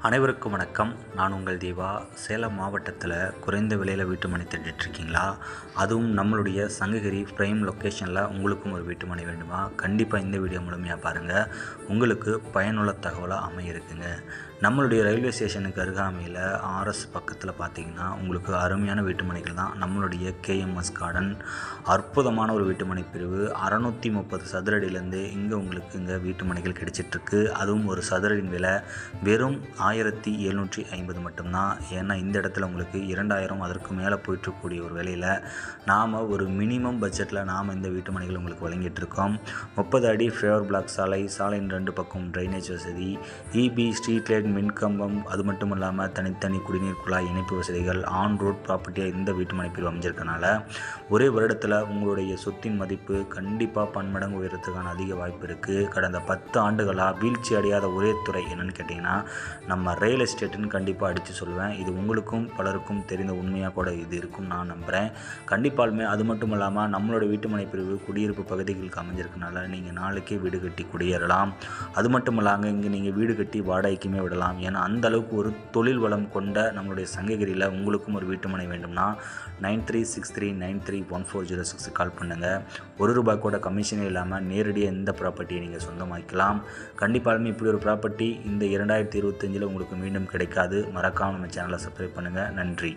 அனைவருக்கும் வணக்கம். நான் உங்கள் தீபா. சேலம் மாவட்டத்தில் குறைந்த விலையில் வீட்டு மனை தேடிட்டுருக்கீங்களா? அதுவும் நம்மளுடைய சங்ககிரி ப்ரைம் லொக்கேஷனில் உங்களுக்கும் ஒரு வீட்டு மனை வேண்டுமா? கண்டிப்பாக இந்த வீடியோ முழுமையாக பாருங்கள். உங்களுக்கு பயனுள்ள தகவலாக அமையிருக்குங்க. நம்மளுடைய ரயில்வே ஸ்டேஷனுக்கு அருகாமையில் ஆர்எஸ் பக்கத்தில் பார்த்தீங்கன்னா உங்களுக்கு அருமையான வீட்டு மனைகள் தான் நம்மளுடைய கேஎம்எஸ் கார்டன். அற்புதமான ஒரு வீட்டு மனை பிரிவு 630 சதுரடியிலேருந்து இங்கே உங்களுக்கு இங்கே வீட்டு மனைகள் கிடைச்சிட்ருக்கு. அதுவும் ஒரு சதுரடியின் விலை வெறும் 1750 மட்டும்தான். ஏன்னா இந்த இடத்துல உங்களுக்கு 2000 அதற்கு மேலே போயிட்டுருக்கக்கூடிய ஒரு விலையில் நாம் ஒரு மினிமம் பட்ஜெட்டில் நாம் இந்த வீட்டு மனைகள் உங்களுக்கு வழங்கிட்டு இருக்கோம். 30 அடி ஃபேவர் பிளாக் சாலையின் 2 பக்கம் ட்ரைனேஜ் வசதி, இபி, ஸ்ட்ரீட் லைட், மின்கம்பம், அது மட்டும் இல்லாமல் தனித்தனி குடிநீர் குழாய் இணைப்பு வசதிகள், ஆன் ரோட் ப்ராப்பர்ட்டியாக இந்த வீட்டு மனைப்பில் அமைஞ்சிருக்கனால ஒரே வருடத்தில் உங்களுடைய சொத்தின் மதிப்பு கண்டிப்பாக பன்மடங்கு உயரத்துக்கான அதிக வாய்ப்பு இருக்குது. கடந்த 10 ஆண்டுகளாக வீழ்ச்சி அடையாத ஒரே துறை என்னென்னு கேட்டிங்கன்னா நம்ம ரியல் எஸ்டேட்டுன்னு கண்டிப்பாக அடித்து சொல்லுவேன். இது உங்களுக்கும் பலருக்கும் தெரிந்த உண்மையாக கூட இது இருக்கும் நான் நம்புகிறேன். கண்டிப்பாலுமே அது மட்டும் இல்லாமல் நம்மளோட வீட்டு மனை பிரிவு குடியிருப்பு பகுதிகளுக்கு அமைஞ்சிருக்கனால நீங்கள் நாளைக்கே வீடு கட்டி குடியேறலாம். அது மட்டும் இல்லாமல் இங்கே நீங்கள் வீடு கட்டி வாடகைக்குமே விடலாம். ஏன்னா அந்த அளவுக்கு ஒரு தொழில் வளம் கொண்ட நம்மளுடைய சங்ககிரியில் உங்களுக்கும் ஒரு வீட்டு மனை வேண்டும்னா 9363931406 கால் பண்ணுங்கள். ₹1 கூட கமிஷனே இல்லாமல் நேரடியாக இந்த ப்ராப்பர்ட்டியை நீங்கள் சொந்தமாக்கலாம். கண்டிப்பாலுமே இப்படி ஒரு ப்ராப்பர்ட்டி இந்த 2025 உங்களுக்கு மீண்டும் கிடைக்காது. மறக்காமல் நம்ம சேனலை சப்ஸ்கிரைப் பண்ணுங்கள். நன்றி.